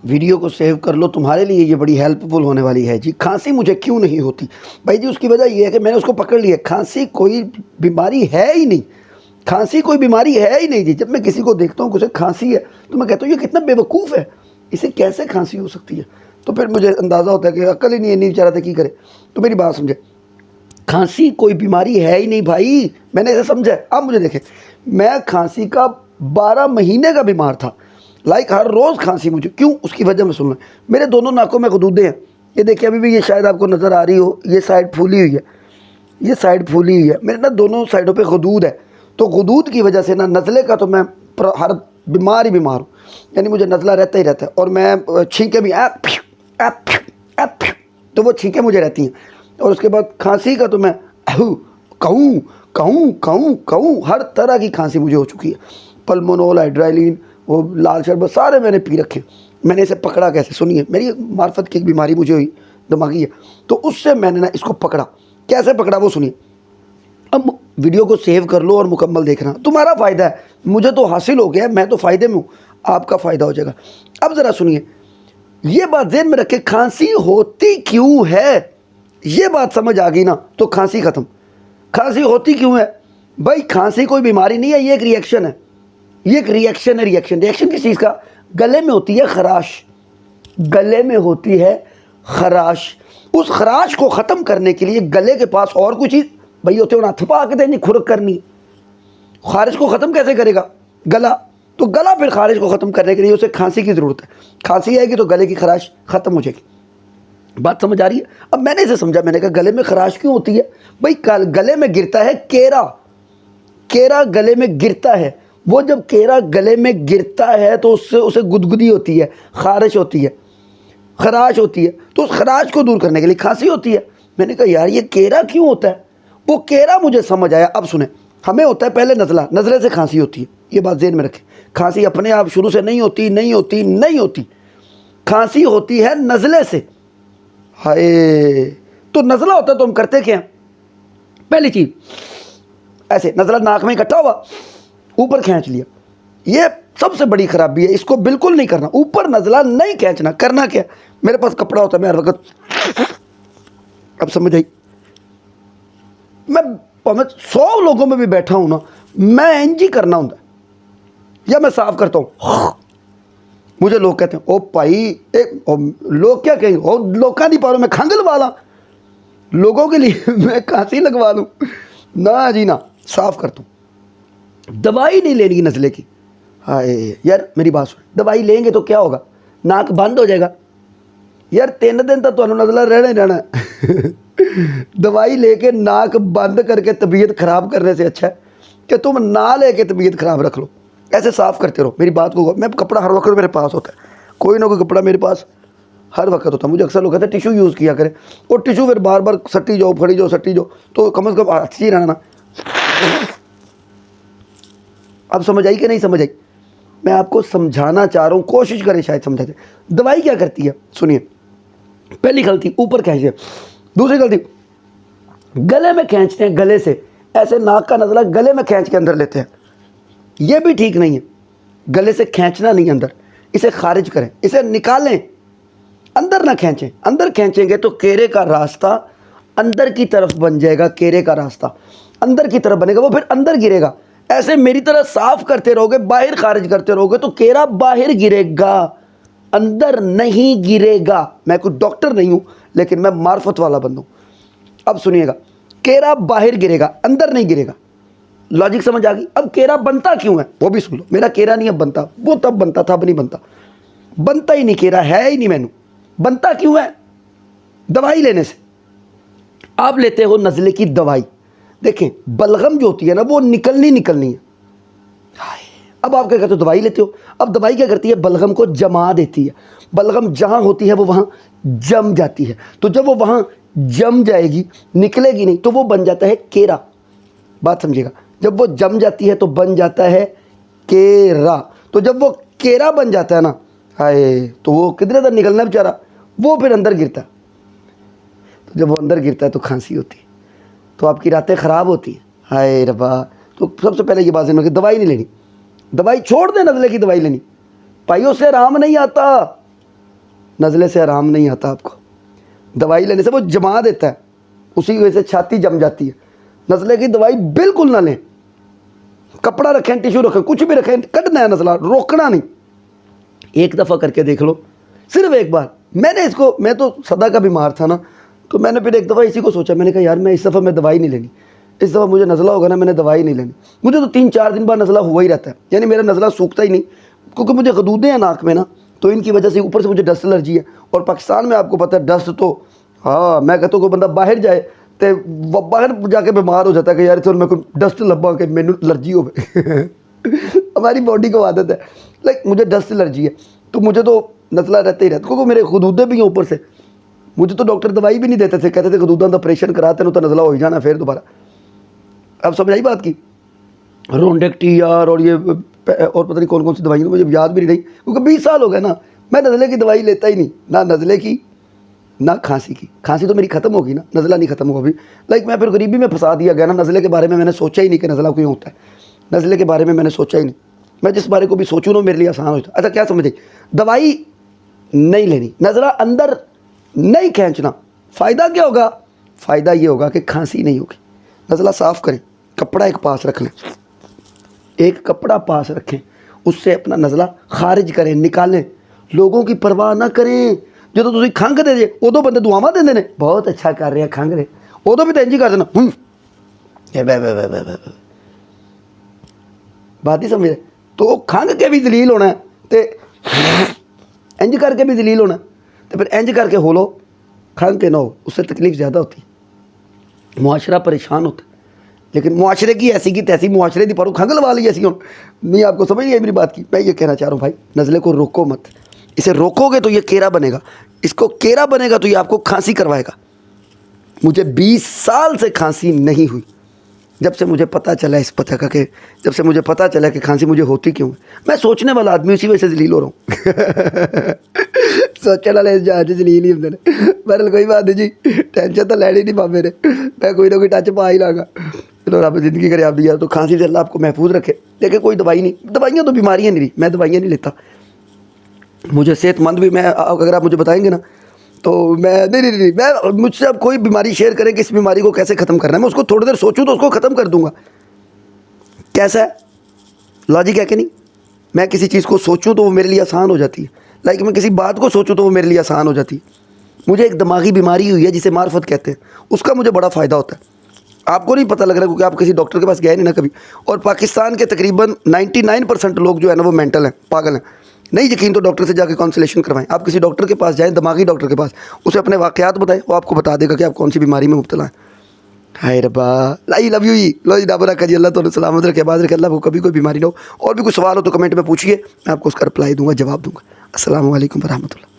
Video کو save کر لو، تمہارے لیے یہ بڑی ہیلپ فل ہونے والی ہے جی۔ کھانسی مجھے کیوں نہیں ہوتی بھائی جی؟ اس کی وجہ یہ ہے کہ میں نے اس کو پکڑ لیا، کھانسی کوئی بیماری ہے ہی نہیں، کھانسی کوئی بیماری ہے ہی نہیں جی۔ جب میں کسی کو دیکھتا ہوں کہ اسے کھانسی ہے تو میں کہتا ہوں یہ کتنا بے وقوف ہے، اسے کیسے کھانسی ہو سکتی ہے؟ تو پھر مجھے اندازہ ہوتا ہے کہ عقل ہی نہیں ہے، نہیں بیچارہ تھا کی کرے۔ تو میری بات سمجھے، کھانسی کوئی بیماری ہے ہی نہیں بھائی، میں نے اسے سمجھا۔ اب مجھے دیکھیں، میں کھانسی کا 12 مہینے کا بیمار تھا، ہر روز کھانسی مجھے، کیوں؟ اس کی وجہ میں سن لیں۔ میرے دونوں ناکوں میں غدودیں ہیں، یہ دیکھیں ابھی بھی، یہ شاید آپ کو نظر آ رہی ہو، یہ سائڈ پھولی ہوئی ہے، یہ سائڈ پھولی ہوئی ہے میرے نا، دونوں سائڈوں پہ غدود ہے۔ تو غدود کی وجہ سے نا نزلے کا تو میں ہر بیمار ہی بیمار ہوں، یعنی مجھے نزلہ رہتا ہی رہتا ہے، اور میں چھینکیں بھی تو وہ چھینکیں مجھے رہتی ہیں، اور اس کے بعد کھانسی کا تو میں کہوں ہر طرح کی کھانسی مجھے ہو چکی ہے، پلمونول، ہائیڈرائلین، وہ لال شربت سارے میں نے پی رکھے۔ میں نے اسے پکڑا کیسے؟ سنیے، میری معرفت کی ایک بیماری مجھے ہوئی دماغی ہے، تو اس سے میں نے نا اس کو پکڑا۔ کیسے پکڑا وہ سنیے۔ اب ویڈیو کو سیو کر لو اور مکمل دیکھنا، تمہارا فائدہ ہے، مجھے تو حاصل ہو گیا، میں تو فائدے میں ہوں، آپ کا فائدہ ہو جائے گا۔ اب ذرا سنیے، یہ بات ذہن میں رکھے، کھانسی ہوتی کیوں ہے؟ یہ بات سمجھ آ گئی نا تو کھانسی ختم۔ کھانسی ہوتی کیوں ہے بھائی؟ کھانسی کوئی بیماری نہیں ہے، یہ ایک ریئیکشن ہے، یہ ایک ریئیکشن ہے۔ ریئیکشن کس چیز کا؟ گلے میں ہوتی ہے خراش، گلے میں ہوتی ہے خراش۔ اس خراش کو ختم کرنے کے لیے گلے کے پاس اور کوئی چیز بھائی ہوتے ہونا تھپا کے دینی، کھرک کرنی، خارش کو ختم کیسے کرے گا؟ گلا، تو گلا پھر خارش کو ختم کرنے کے لیے اسے کھانسی کی ضرورت ہے۔ کھانسی آئے گی تو گلے کی خراش ختم ہو جائے گی۔ بات سمجھ آ رہی ہے؟ اب میں نے اسے سمجھا، میں نے کہا گلے میں خراش کیوں ہوتی ہے بھائی؟ گلے میں گرتا ہے کیرا، کیرا گلے میں گرتا ہے، وہ جب کیرا گلے میں گرتا ہے تو اس سے اسے گدگدی ہوتی ہے، خارش ہوتی ہے، خراش ہوتی ہے، تو اس خراش کو دور کرنے کے لیے کھانسی ہوتی ہے۔ میں نے کہا یار یہ کیرا کیوں ہوتا ہے؟ وہ کیرا مجھے سمجھ آیا۔ اب سنیں، ہمیں ہوتا ہے پہلے نزلہ، نزلے سے کھانسی ہوتی ہے، یہ بات ذہن میں رکھیں۔ کھانسی اپنے آپ شروع سے نہیں ہوتی، کھانسی ہوتی ہے نزلے سے۔ ہائے، تو نزلہ ہوتا ہے تو ہم کرتے کیا ہیں؟ پہلی چیز، ایسے نزلہ ناک میں اکٹھا ہوا، اوپر کھینچ لیا، یہ سب سے بڑی خرابی ہے، اس کو بالکل نہیں کرنا، اوپر نزلہ نہیں کھینچنا۔ کرنا کیا؟ میرے پاس کپڑا ہوتا ہے، میں ہر وقت، اب سمجھ آئی، میں 100 لوگوں میں بھی بیٹھا ہوں نا، میں انجی کرنا ہوں یا میں صاف کرتا ہوں۔ مجھے لوگ کہتے ہیں او بھائی، لوگ کیا کہیں، لوگ نہیں پا رہا، میں کھانگل والا لوگوں کے لیے میں کھانسی لگوا لوں؟ نہ جی نہ، صاف کرتا ہوں۔ دوائی نہیں لینی نزلے کی۔ ہائے یار میری بات سن، دوائی لیں گے تو کیا ہوگا؟ ناک بند ہو جائے گا یار، 3 دن تک تو نزلہ رہنا ہی رہنا ہے۔ دوائی لے کے ناک بند کر کے طبیعت خراب کرنے سے اچھا ہے کہ تم نہ لے کے طبیعت خراب رکھ لو۔ ایسے صاف کرتے رہو، میری بات کو، میں کپڑا ہر وقت میرے پاس ہوتا ہے، کوئی نہ کوئی کپڑا میرے پاس ہر وقت ہوتا ہے۔ مجھے اکثر لوگ کہتے ہیں ٹیشو یوز کیا کرے، اور ٹیشو پھر بار بار سٹی جاؤ، پھڑی جاؤ، سٹی جاؤ، تو کم از کم اچھی رہنا۔ اب سمجھ آئی کہ نہیں سمجھ آئی؟ میں آپ کو سمجھانا چاہ رہا ہوں، کوشش کریں شاید سمجھا جائے۔ دوائی کیا کرتی ہے سنیے، پہلی غلطی اوپر کھینچتے ہیں، دوسری غلطی گلے میں کھینچتے ہیں، گلے سے ایسے ناک کا نزلہ گلے میں کھینچ کے اندر لیتے ہیں، یہ بھی ٹھیک نہیں ہے۔ گلے سے کھینچنا نہیں، اندر اسے خارج کریں، اسے نکالیں، اندر نہ کھینچیں۔ اندر کھینچیں گے تو کیرے کا راستہ اندر کی طرف بن جائے گا، کیرے کا راستہ اندر کی طرف بنے گا، وہ پھر اندر گرے گا۔ ایسے میری طرح صاف کرتے رہو گے، باہر خارج کرتے رہو گے تو کیرا باہر گرے گا، اندر نہیں گرے گا۔ میں کوئی ڈاکٹر نہیں ہوں، لیکن میں معرفت والا بندہ ہوں۔ اب سنیے گا، کیرا باہر گرے گا، اندر نہیں گرے گا۔ لاجک سمجھ آ گئی؟ اب کیرا بنتا کیوں ہے وہ بھی سن لو۔ میرا کیرا نہیں اب بنتا، وہ تب بنتا تھا، اب نہیں بنتا، بنتا ہی نہیں، کیرا ہے ہی نہیں مینو۔ بنتا کیوں ہے؟ دوائی لینے سے۔ آپ لیتے ہو نزلے کی دوائی، دیکھیں بلغم جو ہوتی ہے نا وہ نکلنی ہے۔ اب آپ کیا کرتے ہو؟ دوائی لیتے ہو۔ اب دوائی کیا کرتی ہے؟ بلغم کو جما دیتی ہے۔ بلغم جہاں ہوتی ہے وہ وہاں جم جاتی ہے، تو جب وہ وہاں جم جائے گی، نکلے گی نہیں، تو وہ بن جاتا ہے کیرا۔ بات سمجھے گا، جب وہ جم جاتی ہے تو بن جاتا ہے کیرا۔ تو جب وہ کیرا بن جاتا ہے نا، ہائے، تو وہ کدھر ادھر نکلنا بیچارہ، وہ پھر اندر گرتا ہے۔ تو جب وہ اندر گرتا ہے تو کھانسی ہوتی ہے، تو آپ کی راتیں خراب ہوتی ہیں۔ ہائے ربا، تو سب سے پہلے یہ بات ہے کہ دوائی نہیں لینی، دوائی چھوڑ دیں، نزلے کی دوائی لینی۔ بھائی اس سے آرام نہیں آتا، نزلے سے آرام نہیں آتا آپ کو، دوائی لینے سے وہ جما دیتا ہے، اسی وجہ سے چھاتی جم جاتی ہے۔ نزلے کی دوائی بالکل نہ لیں، کپڑا رکھیں، ٹیشو رکھیں، کچھ بھی رکھیں، کٹنا ہے نزلہ، روکنا نہیں۔ ایک دفعہ کر کے دیکھ لو، صرف ایک بار۔ میں تو صدا کا بیمار تھا نا، تو میں نے پھر ایک دفعہ اسی کو سوچا، میں نے کہا یار میں اس دفعہ میں دوائی نہیں لینی، اس دفعہ مجھے نزلہ ہوگا نا، میں نے دوائی نہیں لینی۔ مجھے تو 3-4 دن بعد نزلہ ہوا ہی رہتا ہے، یعنی میرا نزلہ سوکھتا ہی نہیں، کیونکہ مجھے غدودیں ہیں ناک میں نا، تو ان کی وجہ سے اوپر سے مجھے ڈسٹ الرجی ہے۔ اور پاکستان میں آپ کو پتہ ہے ڈسٹ تو، ہاں میں کہتا ہوں کہ بندہ باہر جائے تو باہر جا کے بیمار ہو جاتا ہے کہ یار میں کوئی ڈسٹ لبا کہ مینو الرجی ہو گئی۔ ہماری باڈی کو عادت ہے، لائک مجھے ڈسٹ الرجی ہے، تو مجھے تو نزلہ رہتا ہی رہتا، کیونکہ میرے غدودیں بھی ہیں اوپر سے۔ مجھے تو ڈاکٹر دوائی بھی نہیں دیتے تھے، کہتے تھے غدودوں کا آپریشن کراتے ہیں تو نزلہ ہو ہی جانا پھر دوبارہ۔ اب سمجھ آئی بات کی؟ رونڈیکٹی یار اور یہ اور پتہ نہیں کون کون سی دوائیں، مجھے یاد بھی نہیں رہی، کیونکہ 20 سال ہو گئے نا، میں نزلے کی دوائی لیتا ہی نہیں، نہ نزلے کی نہ کھانسی کی۔ کھانسی تو میری ختم ہوگی نا، نزلہ نہیں ختم ہوا ابھی۔ لائک میں پھر غریبی میں پھنسا دیا گیا نا، نزلے کے بارے میں نے سوچا ہی نہیں کہ نزلہ کوئی ہوتا ہے، نزلے کے بارے میں نے سوچا ہی نہیں۔ میں جس بارے کو بھی سوچوں نا میرے لیے آسان ہوتا ہے۔ اچھا کیا سمجھے؟ دوائی نہیں لینی، نزلہ اندر نہیں کھینچنا۔ فائدہ کیا ہوگا؟ فائدہ یہ ہوگا کہ کھانسی نہیں ہوگی۔ نزلہ صاف کریں، کپڑا ایک پاس رکھ لیں، ایک کپڑا پاس رکھیں، اس سے اپنا نزلہ خارج کریں، نکالیں، لوگوں کی پرواہ نہ کریں۔ جو تسی کھنگ دے جے ادو بندے دعاواں دیندے نے، بہت اچھا کر رہے ہیں کھنگ رہے، ادو بھی تو انج ہی کر دینا، بات ہی سمجھ۔ تو کھنگ کے بھی ذلیل ہونا ہے تے انج کر کے بھی ذلیل ہونا ہے، تو پھر انج کر کے ہو لو، کھنگ کے نہ ہو، اس سے تکلیف زیادہ ہوتی ہے، معاشرہ پریشان ہوتا ہے۔ لیکن معاشرے کی ایسی کی تیسی، معاشرے دی پرو کھنگ لوا لی ایسی ہوں نہیں۔ آپ کو سمجھ نہیں آئی میری بات کی؟ میں یہ کہنا چاہ رہا ہوں بھائی، نزلے کو روکو مت، اسے روکو گے تو یہ کیڑا بنے گا، اس کو کیڑا بنے گا تو یہ آپ کو کھانسی کروائے گا۔ مجھے 20 سال سے کھانسی نہیں ہوئی، جب سے مجھے پتہ چلا اس پتہ کا، کہ جب سے مجھے پتہ چلا کہ کھانسی مجھے ہوتی کیوں ہے۔ میں سوچنے والا آدمی، اسی وجہ سے ذلیل ہو رہا ہوں۔ سوچنے والے جہاز ذلیل ہی ہوتے ہیں۔ بہرحال کوئی بات نہیں جی، ٹینشن تو لینی نہیں پا میرے، میں کوئی نہ کوئی ٹچ پا ہی لاگا۔ چلو رب زندگی کرے آپ دی یار، تو کھانسی سے اللہ آپ کو محفوظ رکھے۔ دیکھیں کوئی دوائی نہیں، دوائیاں تو بیماریاں نہیں رہی، میں دوائیاں نہیں لیتا۔ مجھے صحت مند بھی، میں اگر آپ مجھے بتائیں گے نا تو میں نہیں، میں مجھ سے اب کوئی بیماری شیئر کریں کہ اس بیماری کو کیسے ختم کرنا ہے، میں اس کو تھوڑی دیر سوچوں تو اس کو ختم کر دوں گا۔ کیسا ہے لاجک ہے کہ نہیں؟ میں کسی چیز کو سوچوں تو وہ میرے لیے آسان ہو جاتی ہے، لائک میں کسی بات کو سوچوں تو وہ میرے لیے آسان ہو جاتی ہے۔ مجھے ایک دماغی بیماری ہوئی ہے جسے معرفت کہتے ہیں، اس کا مجھے بڑا فائدہ ہوتا ہے۔ آپ کو نہیں پتہ لگ رہا کیونکہ آپ کسی ڈاکٹر کے پاس گئے نہیں نا کبھی۔ اور پاکستان کے تقریباً 99% لوگ جو ہے نا وہ مینٹل ہیں، پاگل ہیں۔ نہیں یقین تو ڈاکٹر سے جا کے کانسلیشن کروائیں۔ آپ کسی ڈاکٹر کے پاس جائیں، دماغی ڈاکٹر کے پاس، اسے اپنے واقعات بتائیں، وہ آپ کو بتا دے گا کہ آپ کون سی بیماری میں مبتلا ہیں۔ ہائے ربا، لائی لو یو ہی لو جی، ڈابر رکھا جی، اللہ تعالیٰ سلامت رکھے، آباد رکھے، اللہ کو کبھی کوئی بیماری نہ ہو۔ اور بھی کوئی سوال ہو تو کمنٹ میں پوچھیے، میں آپ کو اس کا رپلائی دوں گا، جواب دوں گا۔ السلام علیکم ورحمۃ اللہ۔